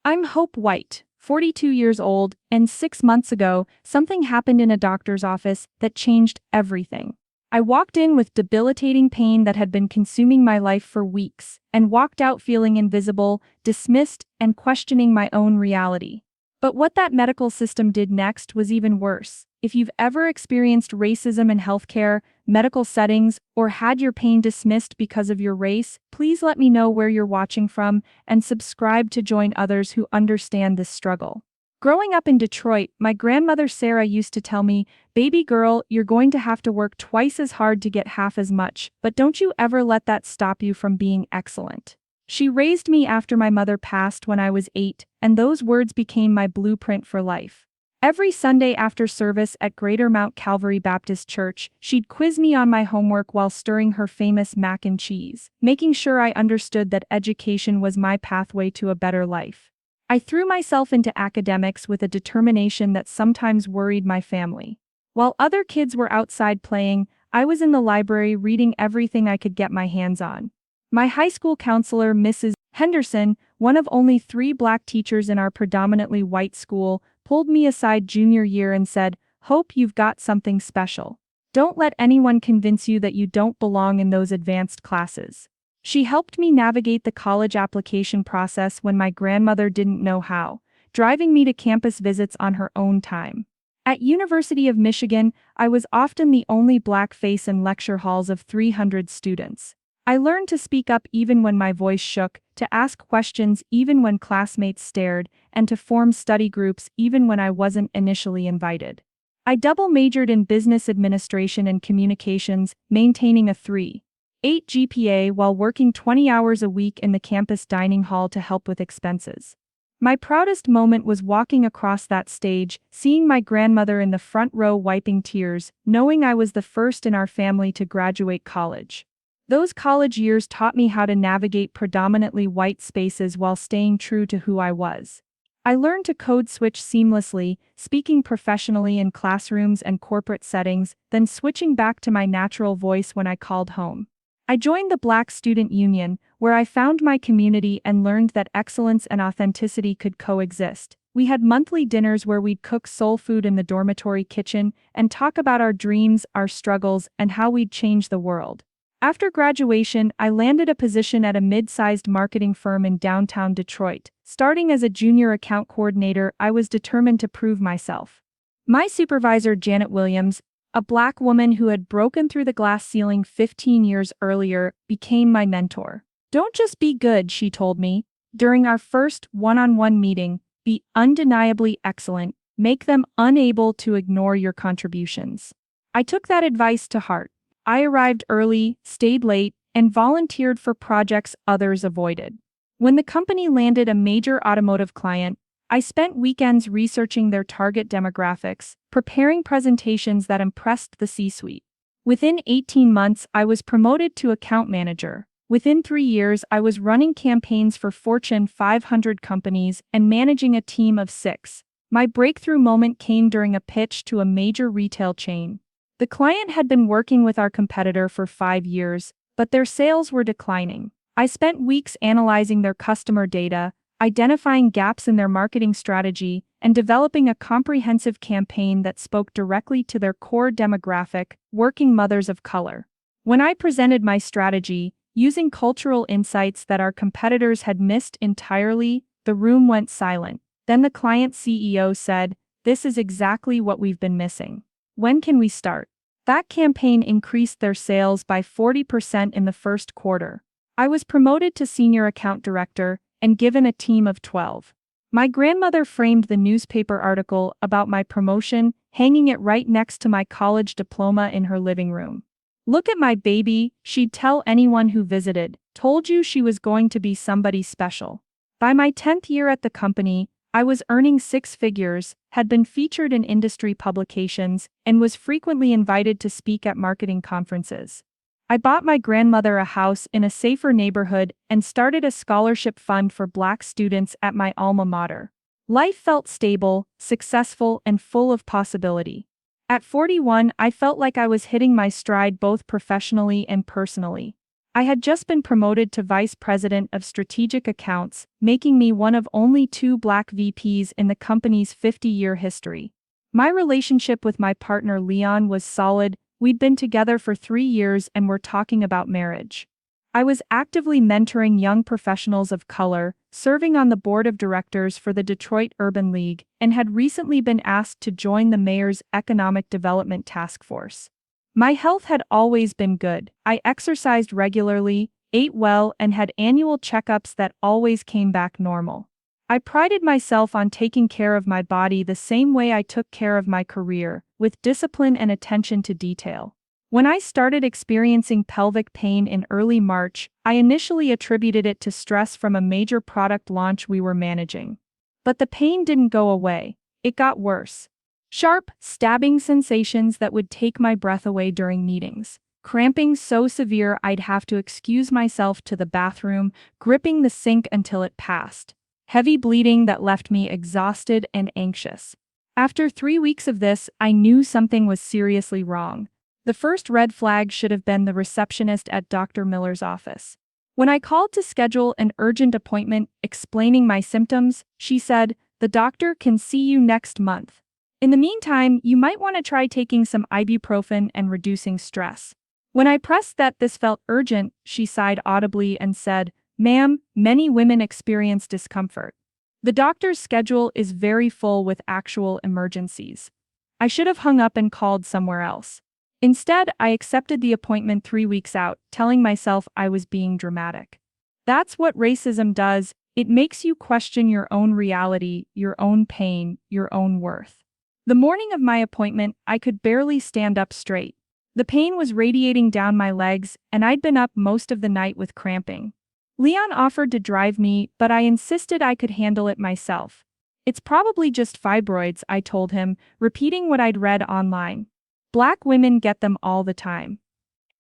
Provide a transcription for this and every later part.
I'm Hope White, 42 years old, and 6 months ago, something happened in a doctor's office that changed everything. I walked in with debilitating pain that had been consuming my life for weeks, and walked out feeling invisible, dismissed, and questioning my own reality. But what that medical system did next was even worse. If you've ever experienced racism in healthcare, medical settings, or had your pain dismissed because of your race, please let me know where you're watching from and subscribe to join others who understand this struggle. Growing up in Detroit, my grandmother Sarah used to tell me, "Baby girl, you're going to have to work twice as hard to get half as much, but don't you ever let that stop you from being excellent." She raised me after my mother passed when I was 8, and those words became my blueprint for life. Every Sunday after service at Greater Mount Calvary Baptist Church, she'd quiz me on my homework while stirring her famous mac and cheese, making sure I understood that education was my pathway to a better life. I threw myself into academics with a determination that sometimes worried my family. While other kids were outside playing, I was in the library reading everything I could get my hands on. My high school counselor, Mrs. Henderson, one of only 3 black teachers in our predominantly white school, pulled me aside junior year and said, "Hope, you've got something special. Don't let anyone convince you that you don't belong in those advanced classes." She helped me navigate the college application process when my grandmother didn't know how, driving me to campus visits on her own time. At University of Michigan, I was often the only black face in lecture halls of 300 students. I learned to speak up even when my voice shook, to ask questions even when classmates stared, and to form study groups even when I wasn't initially invited. I double majored in business administration and communications, maintaining a 3.8 GPA while working 20 hours a week in the campus dining hall to help with expenses. My proudest moment was walking across that stage, seeing my grandmother in the front row wiping tears, knowing I was the first in our family to graduate college. Those college years taught me how to navigate predominantly white spaces while staying true to who I was. I learned to code switch seamlessly, speaking professionally in classrooms and corporate settings, then switching back to my natural voice when I called home. I joined the Black Student Union, where I found my community and learned that excellence and authenticity could coexist. We had monthly dinners where we'd cook soul food in the dormitory kitchen and talk about our dreams, our struggles, and how we'd change the world. After graduation, I landed a position at a mid-sized marketing firm in downtown Detroit. Starting as a junior account coordinator, I was determined to prove myself. My supervisor, Janet Williams, a black woman who had broken through the glass ceiling 15 years earlier, became my mentor. "Don't just be good," she told me. During our first one-on-one meeting, "Be undeniably excellent. Make them unable to ignore your contributions." I took that advice to heart. I arrived early, stayed late, and volunteered for projects others avoided. When the company landed a major automotive client, I spent weekends researching their target demographics, preparing presentations that impressed the C-suite. Within 18 months, I was promoted to account manager. Within 3 years, I was running campaigns for Fortune 500 companies and managing a team of 6. My breakthrough moment came during a pitch to a major retail chain. The client had been working with our competitor for 5 years, but their sales were declining. I spent weeks analyzing their customer data, identifying gaps in their marketing strategy, and developing a comprehensive campaign that spoke directly to their core demographic, working mothers of color. When I presented my strategy, using cultural insights that our competitors had missed entirely, the room went silent. Then the client CEO said, "This is exactly what we've been missing. When can we start?" That campaign increased their sales by 40% in the first quarter. I was promoted to senior account director and given a team of 12. My grandmother framed the newspaper article about my promotion, hanging it right next to my college diploma in her living room. "Look at my baby," she'd tell anyone who visited. "Told you she was going to be somebody special." By my 10th year at the company, I was earning 6 figures, had been featured in industry publications, and was frequently invited to speak at marketing conferences. I bought my grandmother a house in a safer neighborhood and started a scholarship fund for Black students at my alma mater. Life felt stable, successful, and full of possibility. At 41, I felt like I was hitting my stride both professionally and personally. I had just been promoted to Vice President of Strategic Accounts, making me one of only 2 Black VPs in the company's 50-year history. My relationship with my partner Leon was solid. We'd been together for 3 years and were talking about marriage. I was actively mentoring young professionals of color, serving on the board of directors for the Detroit Urban League, and had recently been asked to join the mayor's Economic Development Task Force. My health had always been good. I exercised regularly, ate well, and had annual checkups that always came back normal. I prided myself on taking care of my body the same way I took care of my career, with discipline and attention to detail. When I started experiencing pelvic pain in early March, I initially attributed it to stress from a major product launch we were managing. But the pain didn't go away. It got worse. Sharp, stabbing sensations that would take my breath away during meetings. Cramping so severe I'd have to excuse myself to the bathroom, gripping the sink until it passed. Heavy bleeding that left me exhausted and anxious. After 3 weeks of this, I knew something was seriously wrong. The first red flag should have been the receptionist at Dr. Miller's office. When I called to schedule an urgent appointment explaining my symptoms, she said, "The doctor can see you next month. In the meantime, you might want to try taking some ibuprofen and reducing stress." When I pressed that this felt urgent, she sighed audibly and said, "Ma'am, many women experience discomfort. The doctor's schedule is very full with actual emergencies." I should have hung up and called somewhere else. Instead, I accepted the appointment 3 weeks out, telling myself I was being dramatic. That's what racism does. It makes you question your own reality, your own pain, your own worth. The morning of my appointment, I could barely stand up straight. The pain was radiating down my legs, and I'd been up most of the night with cramping. Leon offered to drive me, but I insisted I could handle it myself. "It's probably just fibroids," I told him, repeating what I'd read online. "Black women get them all the time."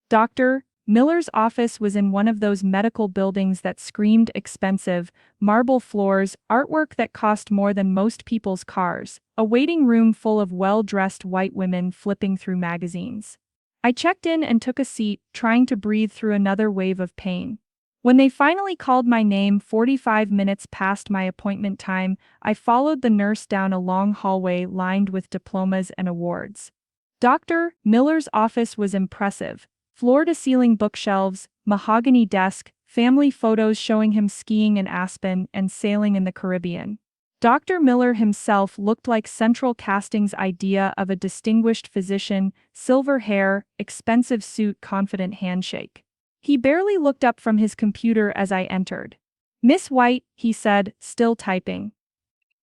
Dr. Miller's office was in one of those medical buildings that screamed expensive, marble floors, artwork that cost more than most people's cars, a waiting room full of well-dressed white women flipping through magazines. I checked in and took a seat, trying to breathe through another wave of pain. When they finally called my name 45 minutes past my appointment time, I followed the nurse down a long hallway lined with diplomas and awards. Dr. Miller's office was impressive. Floor-to-ceiling bookshelves, mahogany desk, family photos showing him skiing in Aspen and sailing in the Caribbean. Dr. Miller himself looked like central casting's idea of a distinguished physician: silver hair, expensive suit, confident handshake. He barely looked up from his computer as I entered. "Miss White," he said, still typing.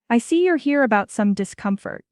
"I see you're here about some discomfort."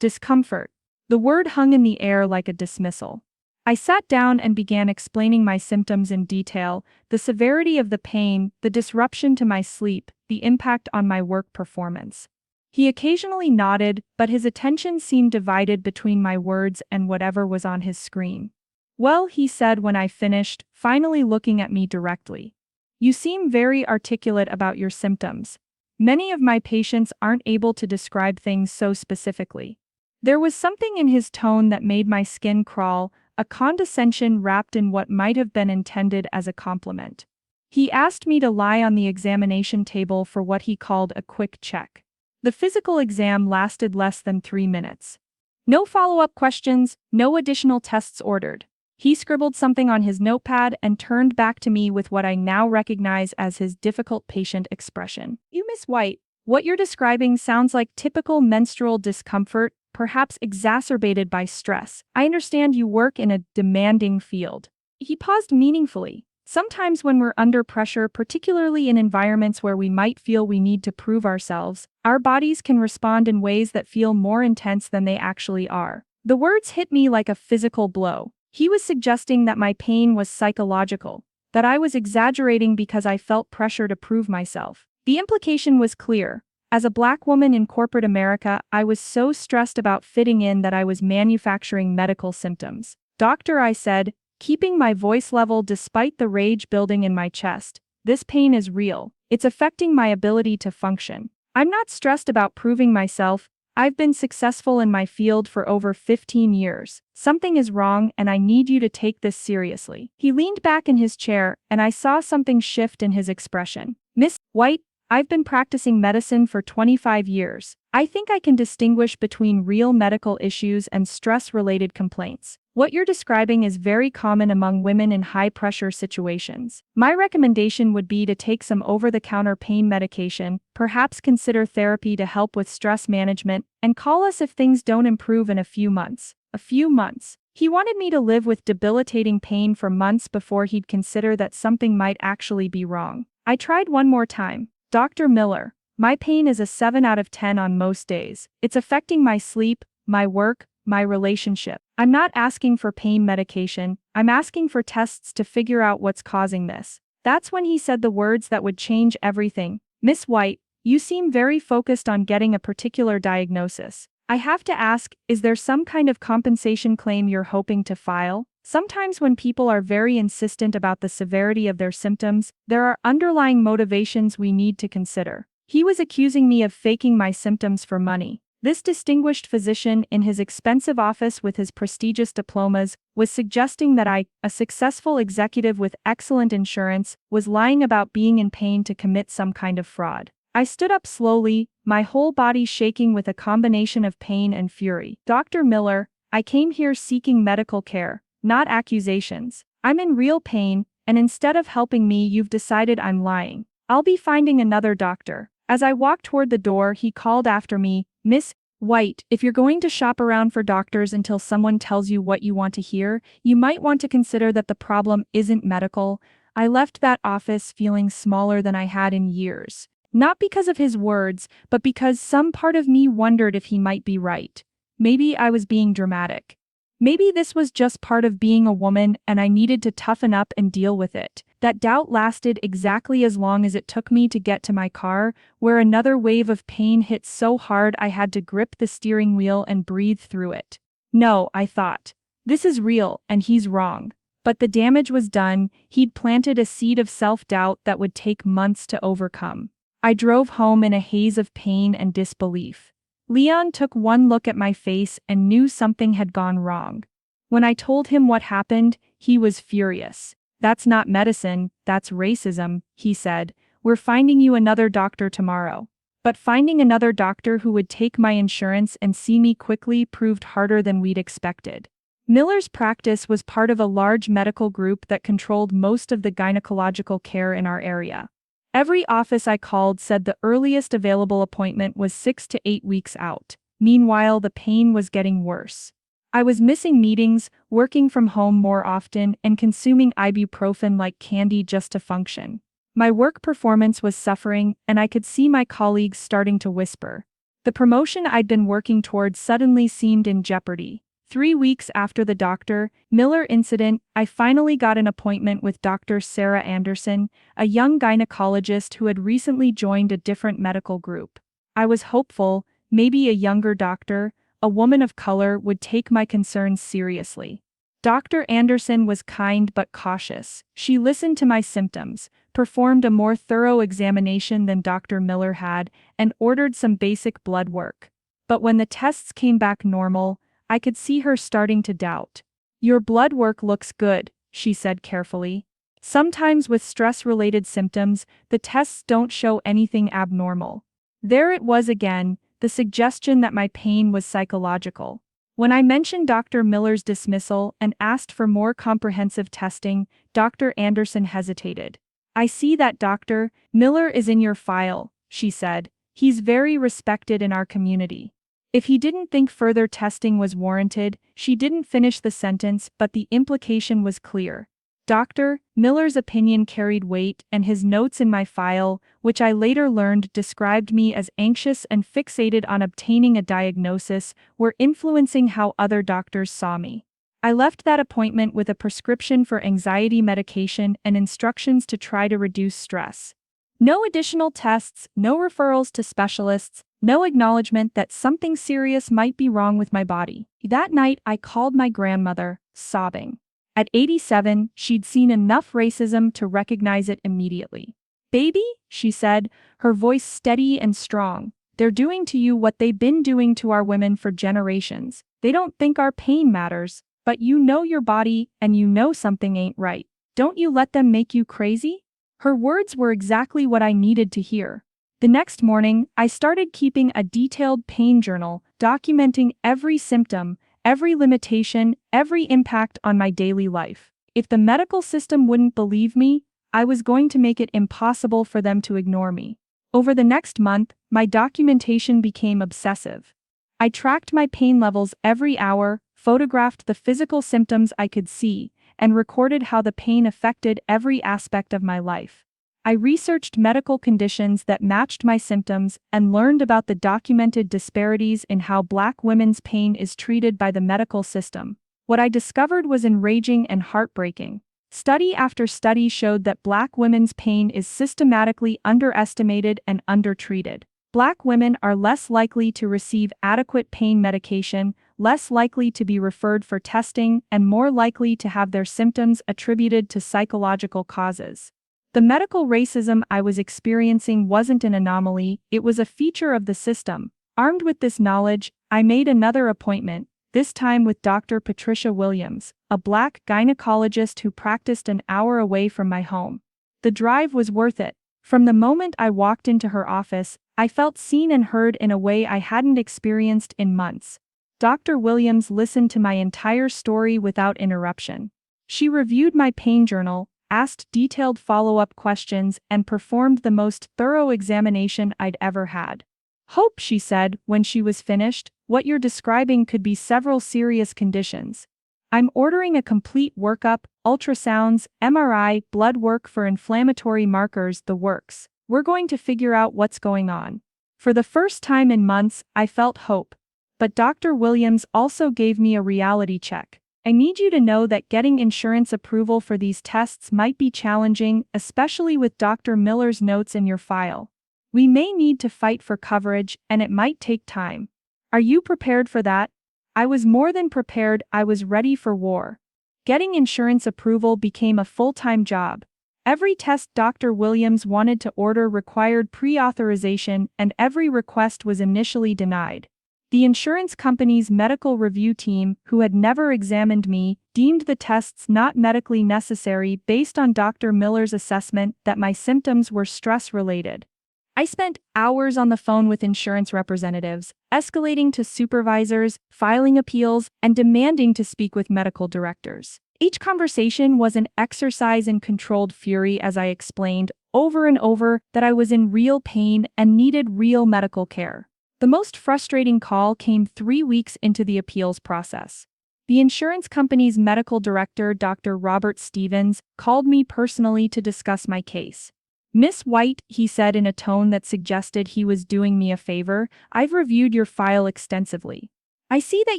Discomfort. The word hung in the air like a dismissal. I sat down and began explaining my symptoms in detail: the severity of the pain, the disruption to my sleep, the impact on my work performance. He occasionally nodded, but his attention seemed divided between my words and whatever was on his screen. "Well," he said when I finished, finally looking at me directly. "You seem very articulate about your symptoms. Many of my patients aren't able to describe things so specifically." There was something in his tone that made my skin crawl, a condescension wrapped in what might have been intended as a compliment. He asked me to lie on the examination table for what he called a quick check. The physical exam lasted less than 3 minutes. No follow-up questions, no additional tests ordered. He scribbled something on his notepad and turned back to me with what I now recognize as his difficult patient expression. "You, Miss White, what you're describing sounds like typical menstrual discomfort, perhaps exacerbated by stress. I understand you work in a demanding field." He paused meaningfully. "Sometimes when we're under pressure, particularly in environments where we might feel we need to prove ourselves, our bodies can respond in ways that feel more intense than they actually are." The words hit me like a physical blow. He was suggesting that my pain was psychological, that I was exaggerating because I felt pressure to prove myself. The implication was clear. As a Black woman in corporate America, I was so stressed about fitting in that I was manufacturing medical symptoms. "Doctor," I said, keeping my voice level despite the rage building in my chest, "this pain is real. It's affecting my ability to function. I'm not stressed about proving myself. I've been successful in my field for over 15 years. Something is wrong and I need you to take this seriously. He leaned back in his chair and I saw something shift in his expression. Miss White, I've been practicing medicine for 25 years. I think I can distinguish between real medical issues and stress-related complaints. What you're describing is very common among women in high-pressure situations. My recommendation would be to take some over-the-counter pain medication, perhaps consider therapy to help with stress management, and call us if things don't improve in a few months. A few months. He wanted me to live with debilitating pain for months before he'd consider that something might actually be wrong. I tried one more time. Dr. Miller, my pain is a 7 out of 10 on most days. It's affecting my sleep, my work, my relationship. I'm not asking for pain medication, I'm asking for tests to figure out what's causing this. That's when he said the words that would change everything. Miss White, you seem very focused on getting a particular diagnosis. I have to ask, is there some kind of compensation claim you're hoping to file? Sometimes when people are very insistent about the severity of their symptoms, there are underlying motivations we need to consider. He was accusing me of faking my symptoms for money. This distinguished physician in his expensive office with his prestigious diplomas was suggesting that I, a successful executive with excellent insurance, was lying about being in pain to commit some kind of fraud. I stood up slowly, my whole body shaking with a combination of pain and fury. Dr. Miller, I came here seeking medical care, not accusations. I'm in real pain, and instead of helping me, you've decided I'm lying. I'll be finding another doctor. As I walked toward the door, he called after me, Miss White, if you're going to shop around for doctors until someone tells you what you want to hear, you might want to consider that the problem isn't medical. I left that office feeling smaller than I had in years. Not because of his words, but because some part of me wondered if he might be right. Maybe I was being dramatic. Maybe this was just part of being a woman and I needed to toughen up and deal with it. That doubt lasted exactly as long as it took me to get to my car, where another wave of pain hit so hard I had to grip the steering wheel and breathe through it. No, I thought. This is real, and he's wrong. But the damage was done. He'd planted a seed of self-doubt that would take months to overcome. I drove home in a haze of pain and disbelief. Leon took one look at my face and knew something had gone wrong. When I told him what happened, he was furious. That's not medicine, that's racism, he said. We're finding you another doctor tomorrow. But finding another doctor who would take my insurance and see me quickly proved harder than we'd expected. Miller's practice was part of a large medical group that controlled most of the gynecological care in our area. Every office I called said the earliest available appointment was 6 to 8 weeks out. Meanwhile, the pain was getting worse. I was missing meetings, working from home more often, and consuming ibuprofen like candy just to function. My work performance was suffering, and I could see my colleagues starting to whisper. The promotion I'd been working towards suddenly seemed in jeopardy. 3 weeks after the Dr. Miller incident, I finally got an appointment with Dr. Sarah Anderson, a young gynecologist who had recently joined a different medical group. I was hopeful, maybe a younger doctor, a woman of color, would take my concerns seriously. Dr. Anderson was kind but cautious. She listened to my symptoms, performed a more thorough examination than Dr. Miller had, and ordered some basic blood work. But when the tests came back normal, I could see her starting to doubt. Your blood work looks good, she said carefully. Sometimes with stress-related symptoms, the tests don't show anything abnormal. There it was again, the suggestion that my pain was psychological. When I mentioned Dr. Miller's dismissal and asked for more comprehensive testing, Dr. Anderson hesitated. I see that Dr. Miller is in your file, she said. He's very respected in our community. If he didn't think further testing was warranted, she didn't finish the sentence, but the implication was clear. Dr. Miller's opinion carried weight, and his notes in my file, which I later learned described me as anxious and fixated on obtaining a diagnosis, were influencing how other doctors saw me. I left that appointment with a prescription for anxiety medication and instructions to try to reduce stress. No additional tests, no referrals to specialists, no acknowledgement that something serious might be wrong with my body. That night, I called my grandmother, sobbing. At 87, she'd seen enough racism to recognize it immediately. Baby, she said, her voice steady and strong, They're doing to you what they've been doing to our women for generations. They don't think our pain matters, but you know your body and you know something ain't right. Don't you let them make you crazy? Her words were exactly what I needed to hear. The next morning, I started keeping a detailed pain journal, documenting every symptom, every limitation, every impact on my daily life. If the medical system wouldn't believe me, I was going to make it impossible for them to ignore me. Over the next month, my documentation became obsessive. I tracked my pain levels every hour, photographed the physical symptoms I could see, and recorded how the pain affected every aspect of my life. I researched medical conditions that matched my symptoms and learned about the documented disparities in how Black women's pain is treated by the medical system. What I discovered was enraging and heartbreaking. Study after study showed that Black women's pain is systematically underestimated and undertreated. Black women are less likely to receive adequate pain medication, less likely to be referred for testing, and more likely to have their symptoms attributed to psychological causes. The medical racism I was experiencing wasn't an anomaly, it was a feature of the system. Armed with this knowledge, I made another appointment, this time with Dr. Patricia Williams, a Black gynecologist who practiced an hour away from my home. The drive was worth it. From the moment I walked into her office, I felt seen and heard in a way I hadn't experienced in months. Dr. Williams listened to my entire story without interruption. She reviewed my pain journal, asked detailed follow-up questions, and performed the most thorough examination I'd ever had. "Hope," she said, when she was finished, "what you're describing could be several serious conditions. I'm ordering a complete workup, ultrasounds, MRI, blood work for inflammatory markers, the works. We're going to figure out what's going on." For the first time in months, I felt hope. But Dr. Williams also gave me a reality check. "I need you to know that getting insurance approval for these tests might be challenging, especially with Dr. Miller's notes in your file. We may need to fight for coverage, and it might take time. Are you prepared for that?" I was more than prepared, I was ready for war. Getting insurance approval became a full-time job. Every test Dr. Williams wanted to order required pre-authorization, and every request was initially denied. The insurance company's medical review team, who had never examined me, deemed the tests not medically necessary based on Dr. Miller's assessment that my symptoms were stress-related. I spent hours on the phone with insurance representatives, escalating to supervisors, filing appeals, and demanding to speak with medical directors. Each conversation was an exercise in controlled fury as I explained, over and over, that I was in real pain and needed real medical care. The most frustrating call came 3 weeks into the appeals process. The insurance company's medical director, Dr. Robert Stevens, called me personally to discuss my case. "Miss White," he said in a tone that suggested he was doing me a favor, "I've reviewed your file extensively. I see that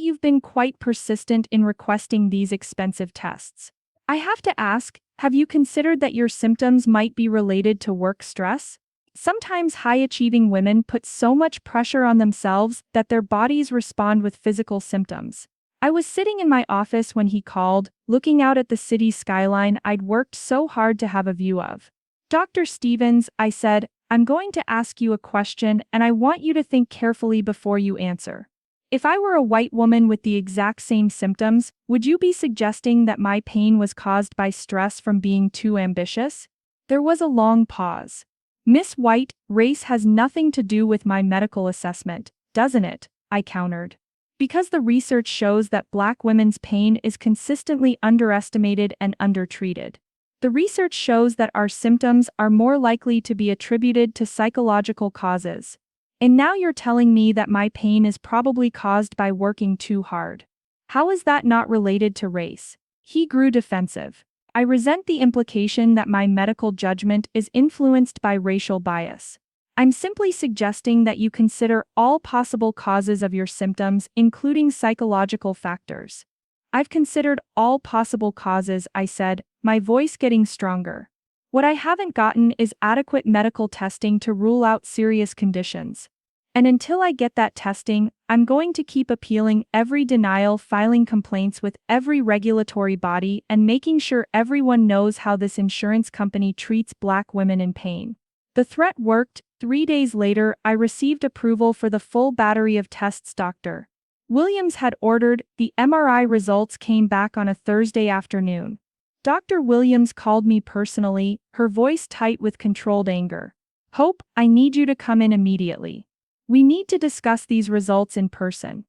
you've been quite persistent in requesting these expensive tests. I have to ask, have you considered that your symptoms might be related to work stress? Sometimes high-achieving women put so much pressure on themselves that their bodies respond with physical symptoms." I was sitting in my office when he called, looking out at the city skyline I'd worked so hard to have a view of. "Dr. Stevens," I said, "I'm going to ask you a question and I want you to think carefully before you answer. If I were a white woman with the exact same symptoms, would you be suggesting that my pain was caused by stress from being too ambitious?" There was a long pause. "Miss White, race has nothing to do with my medical assessment, doesn't it?" I countered. "Because the research shows that Black women's pain is consistently underestimated and undertreated. The research shows that our symptoms are more likely to be attributed to psychological causes. And now you're telling me that my pain is probably caused by working too hard. How is that not related to race?" He grew defensive. "I resent the implication that my medical judgment is influenced by racial bias. I'm simply suggesting that you consider all possible causes of your symptoms, including psychological factors." "I've considered all possible causes," I said, my voice getting stronger. "What I haven't gotten is adequate medical testing to rule out serious conditions. And until I get that testing, I'm going to keep appealing every denial, filing complaints with every regulatory body, and making sure everyone knows how this insurance company treats Black women in pain." The threat worked. 3 days later, I received approval for the full battery of tests Dr. Williams had ordered. The MRI results came back on a Thursday afternoon. Dr. Williams called me personally, her voice tight with controlled anger. "Hope, I need you to come in immediately. We need to discuss these results in person."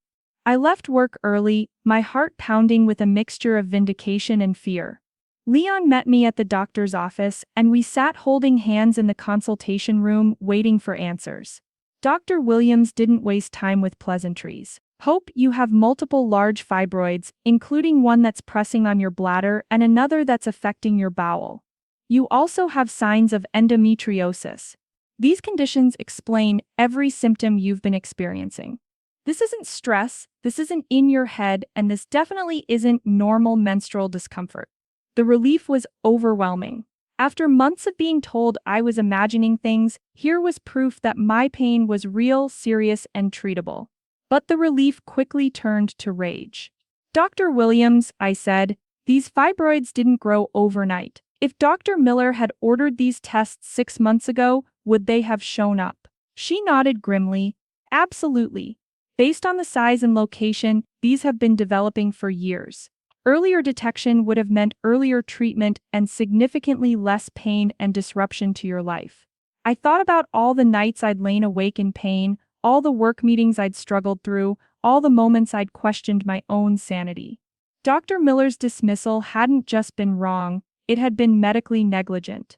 I left work early, my heart pounding with a mixture of vindication and fear. Leon met me at the doctor's office, and we sat holding hands in the consultation room, waiting for answers. Dr. Williams didn't waste time with pleasantries. "Hope, you have multiple large fibroids, including one that's pressing on your bladder and another that's affecting your bowel. You also have signs of endometriosis. These conditions explain every symptom you've been experiencing. This isn't stress, this isn't in your head, and this definitely isn't normal menstrual discomfort." The relief was overwhelming. After months of being told I was imagining things, here was proof that my pain was real, serious, and treatable. But the relief quickly turned to rage. "Dr. Williams," I said, "these fibroids didn't grow overnight. If Dr. Miller had ordered these tests 6 months ago, would they have shown up?" She nodded grimly. "Absolutely. Based on the size and location, these have been developing for years. Earlier detection would have meant earlier treatment and significantly less pain and disruption to your life." I thought about all the nights I'd lain awake in pain, all the work meetings I'd struggled through, all the moments I'd questioned my own sanity. Dr. Miller's dismissal hadn't just been wrong, it had been medically negligent.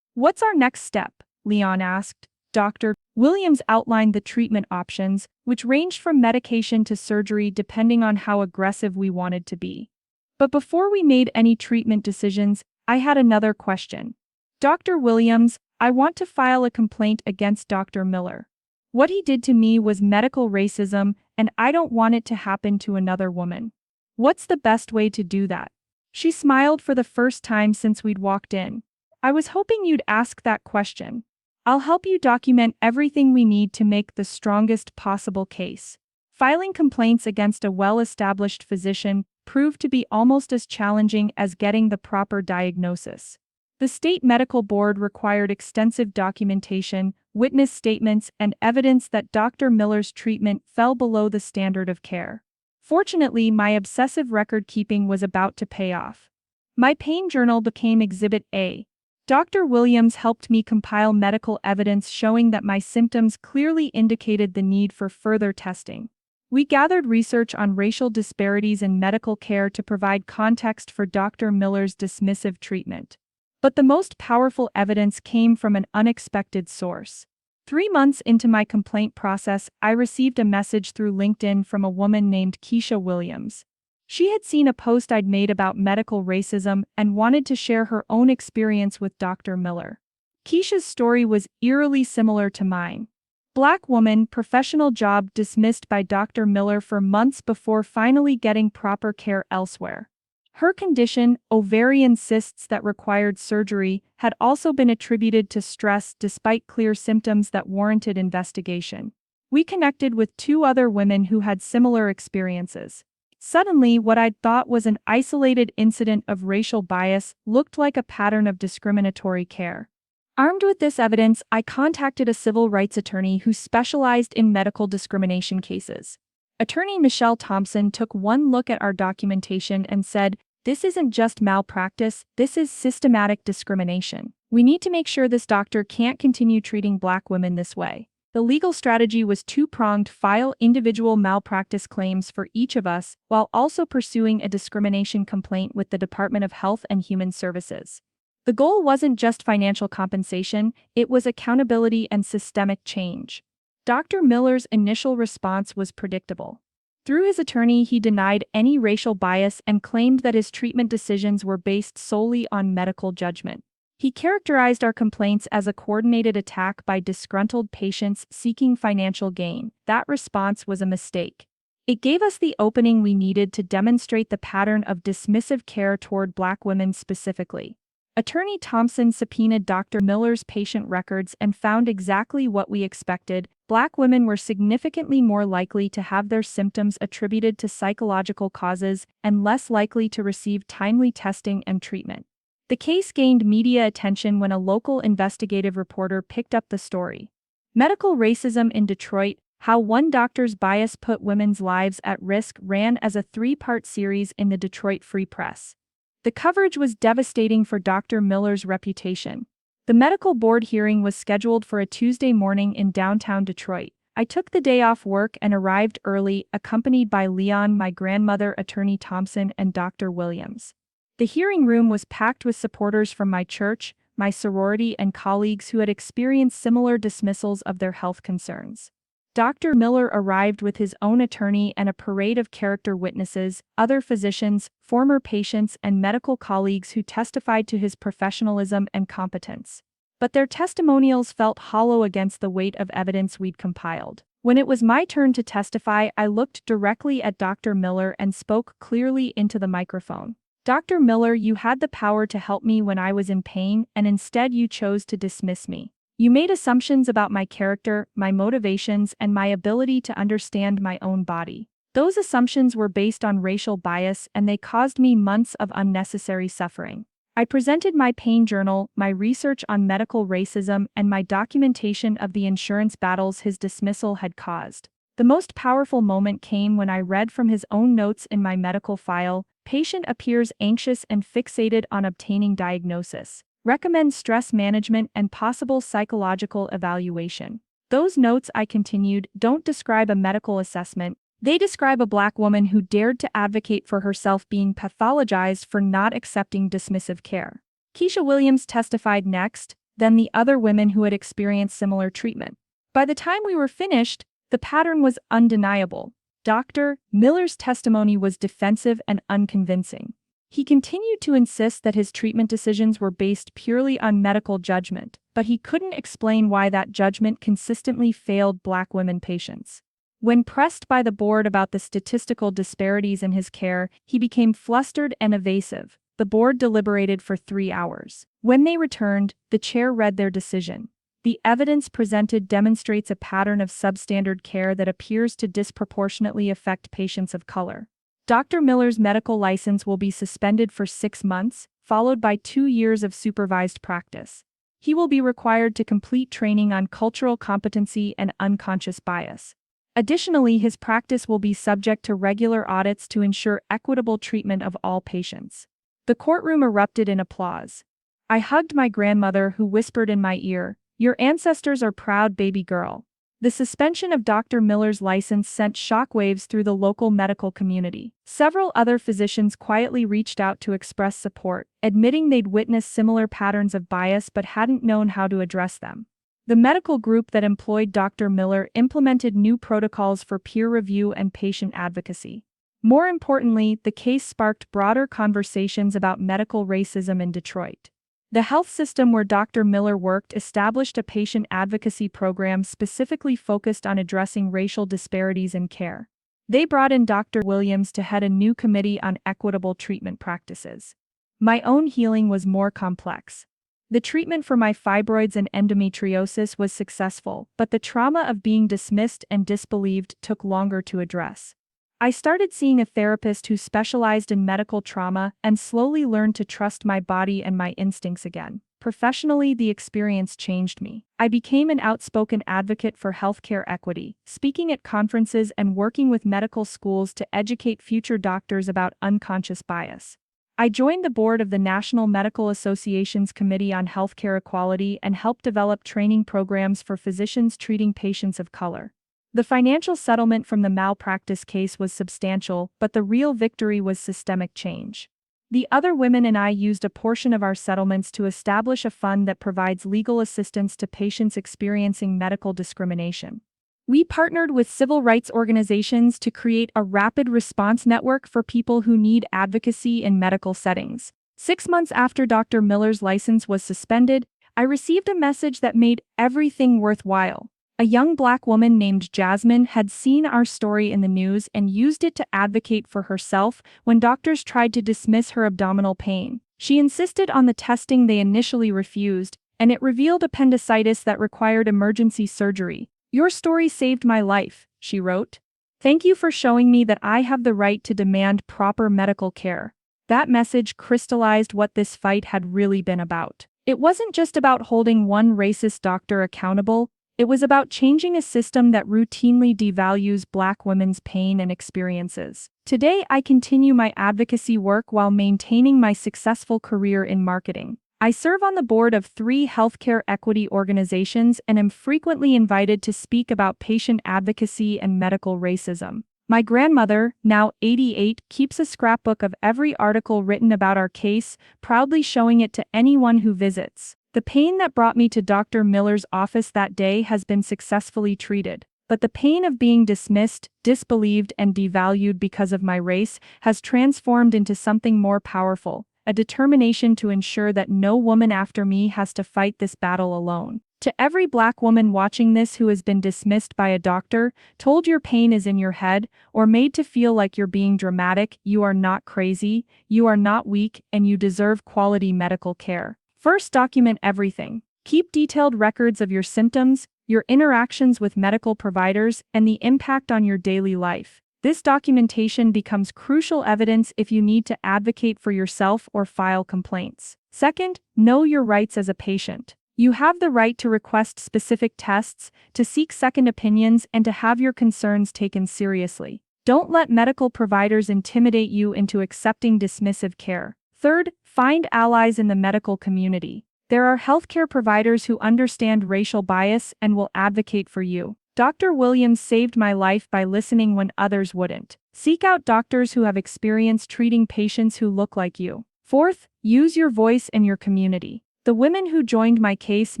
"What's our next step?" Leon asked. Dr. Williams outlined the treatment options, which ranged from medication to surgery depending on how aggressive we wanted to be. But before we made any treatment decisions, I had another question. "Dr. Williams, I want to file a complaint against Dr. Miller. What he did to me was medical racism, and I don't want it to happen to another woman. What's the best way to do that?" She smiled for the first time since we'd walked in. "I was hoping you'd ask that question. I'll help you document everything we need to make the strongest possible case." Filing complaints against a well-established physician proved to be almost as challenging as getting the proper diagnosis. The state medical board required extensive documentation, witness statements, and evidence that Dr. Miller's treatment fell below the standard of care. Fortunately, my obsessive record-keeping was about to pay off. My pain journal became Exhibit A. Dr. Williams helped me compile medical evidence showing that my symptoms clearly indicated the need for further testing. We gathered research on racial disparities in medical care to provide context for Dr. Miller's dismissive treatment. But the most powerful evidence came from an unexpected source. 3 months into my complaint process, I received a message through LinkedIn from a woman named Keisha Williams. She had seen a post I'd made about medical racism and wanted to share her own experience with Dr. Miller. Keisha's story was eerily similar to mine. Black woman, professional job dismissed by Dr. Miller for months before finally getting proper care elsewhere. Her condition, ovarian cysts that required surgery, had also been attributed to stress despite clear symptoms that warranted investigation. We connected with 2 other women who had similar experiences. Suddenly, what I'd thought was an isolated incident of racial bias looked like a pattern of discriminatory care. Armed with this evidence, I contacted a civil rights attorney who specialized in medical discrimination cases. Attorney Michelle Thompson took one look at our documentation and said, "This isn't just malpractice, this is systematic discrimination. We need to make sure this doctor can't continue treating Black women this way." The legal strategy was two-pronged: file individual malpractice claims for each of us, while also pursuing a discrimination complaint with the Department of Health and Human Services. The goal wasn't just financial compensation, it was accountability and systemic change. Dr. Miller's initial response was predictable. Through his attorney, he denied any racial bias and claimed that his treatment decisions were based solely on medical judgment. He characterized our complaints as a coordinated attack by disgruntled patients seeking financial gain. That response was a mistake. It gave us the opening we needed to demonstrate the pattern of dismissive care toward Black women specifically. Attorney Thompson subpoenaed Dr. Miller's patient records and found exactly what we expected. Black women were significantly more likely to have their symptoms attributed to psychological causes and less likely to receive timely testing and treatment. The case gained media attention when a local investigative reporter picked up the story. Medical Racism in Detroit: How One Doctor's Bias Put Women's Lives at Risk ran as a three-part series in the Detroit Free Press. The coverage was devastating for Dr. Miller's reputation. The medical board hearing was scheduled for a Tuesday morning in downtown Detroit. I took the day off work and arrived early, accompanied by Leon, my grandmother, Attorney Thompson, and Dr. Williams. The hearing room was packed with supporters from my church, my sorority, and colleagues who had experienced similar dismissals of their health concerns. Dr. Miller arrived with his own attorney and a parade of character witnesses, other physicians, former patients, and medical colleagues who testified to his professionalism and competence. But their testimonials felt hollow against the weight of evidence we'd compiled. When it was my turn to testify, I looked directly at Dr. Miller and spoke clearly into the microphone. "Dr. Miller, you had the power to help me when I was in pain, and instead you chose to dismiss me. You made assumptions about my character, my motivations, and my ability to understand my own body. Those assumptions were based on racial bias, and they caused me months of unnecessary suffering. I presented my pain journal, my research on medical racism, and my documentation of the insurance battles his dismissal had caused. The most powerful moment came when I read from his own notes in my medical file: patient appears anxious and fixated on obtaining diagnosis. Recommend stress management and possible psychological evaluation." Those notes, I continued, don't describe a medical assessment. They describe a Black woman who dared to advocate for herself being pathologized for not accepting dismissive care. Keisha Williams testified next, then the other women who had experienced similar treatment. By the time we were finished, the pattern was undeniable. Dr. Miller's testimony was defensive and unconvincing. He continued to insist that his treatment decisions were based purely on medical judgment, but he couldn't explain why that judgment consistently failed Black women patients. When pressed by the board about the statistical disparities in his care, he became flustered and evasive. The board deliberated for 3 hours. When they returned, the chair read their decision. "The evidence presented demonstrates a pattern of substandard care that appears to disproportionately affect patients of color. Dr. Miller's medical license will be suspended for 6 months, followed by 2 years of supervised practice. He will be required to complete training on cultural competency and unconscious bias. Additionally, his practice will be subject to regular audits to ensure equitable treatment of all patients." The courtroom erupted in applause. I hugged my grandmother, who whispered in my ear, "Your ancestors are proud, baby girl." The suspension of Dr. Miller's license sent shockwaves through the local medical community. Several other physicians quietly reached out to express support, admitting they'd witnessed similar patterns of bias but hadn't known how to address them. The medical group that employed Dr. Miller implemented new protocols for peer review and patient advocacy. More importantly, the case sparked broader conversations about medical racism in Detroit. The health system where Dr. Miller worked established a patient advocacy program specifically focused on addressing racial disparities in care. They brought in Dr. Williams to head a new committee on equitable treatment practices. My own healing was more complex. The treatment for my fibroids and endometriosis was successful, but the trauma of being dismissed and disbelieved took longer to address. I started seeing a therapist who specialized in medical trauma and slowly learned to trust my body and my instincts again. Professionally, the experience changed me. I became an outspoken advocate for healthcare equity, speaking at conferences and working with medical schools to educate future doctors about unconscious bias. I joined the board of the National Medical Association's Committee on Healthcare Equality and helped develop training programs for physicians treating patients of color. The financial settlement from the malpractice case was substantial, but the real victory was systemic change. The other women and I used a portion of our settlements to establish a fund that provides legal assistance to patients experiencing medical discrimination. We partnered with civil rights organizations to create a rapid response network for people who need advocacy in medical settings. 6 months after Dr. Miller's license was suspended, I received a message that made everything worthwhile. A young Black woman named Jasmine had seen our story in the news and used it to advocate for herself when doctors tried to dismiss her abdominal pain. She insisted on the testing they initially refused, and it revealed appendicitis that required emergency surgery. "Your story saved my life," she wrote. "Thank you for showing me that I have the right to demand proper medical care." That message crystallized what this fight had really been about. It wasn't just about holding one racist doctor accountable, It was about changing a system that routinely devalues Black women's pain and experiences. Today, I continue my advocacy work while maintaining my successful career in marketing. I serve on the board of 3 healthcare equity organizations and am frequently invited to speak about patient advocacy and medical racism. My grandmother, now 88, keeps a scrapbook of every article written about our case, proudly showing it to anyone who visits. The pain that brought me to Dr. Miller's office that day has been successfully treated. But the pain of being dismissed, disbelieved, and devalued because of my race has transformed into something more powerful, a determination to ensure that no woman after me has to fight this battle alone. To every Black woman watching this who has been dismissed by a doctor, told your pain is in your head, or made to feel like you're being dramatic, you are not crazy, you are not weak, and you deserve quality medical care. First, document everything. Keep detailed records of your symptoms, your interactions with medical providers, and the impact on your daily life. This documentation becomes crucial evidence if you need to advocate for yourself or file complaints. Second, know your rights as a patient. You have the right to request specific tests, to seek second opinions, and to have your concerns taken seriously. Don't let medical providers intimidate you into accepting dismissive care. Third, find allies in the medical community. There are healthcare providers who understand racial bias and will advocate for you. Dr. Williams saved my life by listening when others wouldn't. Seek out doctors who have experience treating patients who look like you. Fourth, use your voice in your community. The women who joined my case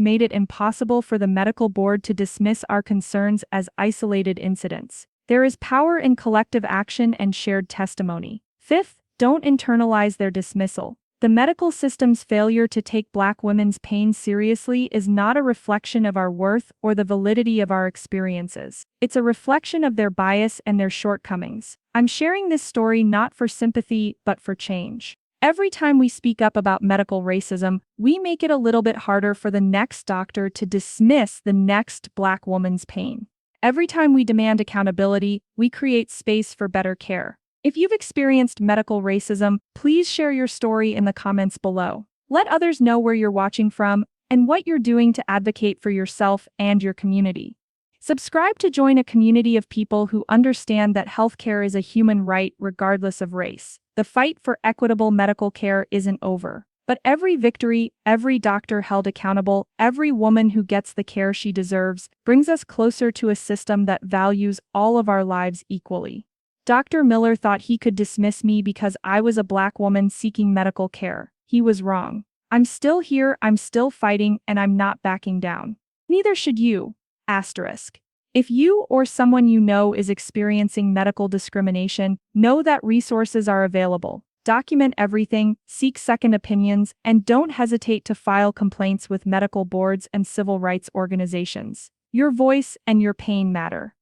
made it impossible for the medical board to dismiss our concerns as isolated incidents. There is power in collective action and shared testimony. Fifth, don't internalize their dismissal. The medical system's failure to take Black women's pain seriously is not a reflection of our worth or the validity of our experiences. It's a reflection of their bias and their shortcomings. I'm sharing this story not for sympathy, but for change. Every time we speak up about medical racism, we make it a little bit harder for the next doctor to dismiss the next Black woman's pain. Every time we demand accountability, we create space for better care. If you've experienced medical racism, please share your story in the comments below. Let others know where you're watching from and what you're doing to advocate for yourself and your community. Subscribe to join a community of people who understand that healthcare is a human right regardless of race. The fight for equitable medical care isn't over. But every victory, every doctor held accountable, every woman who gets the care she deserves, brings us closer to a system that values all of our lives equally. Dr. Miller thought he could dismiss me because I was a Black woman seeking medical care. He was wrong. I'm still here, I'm still fighting, and I'm not backing down. Neither should you. Asterisk. If you or someone you know is experiencing medical discrimination, know that resources are available. Document everything, seek second opinions, and don't hesitate to file complaints with medical boards and civil rights organizations. Your voice and your pain matter.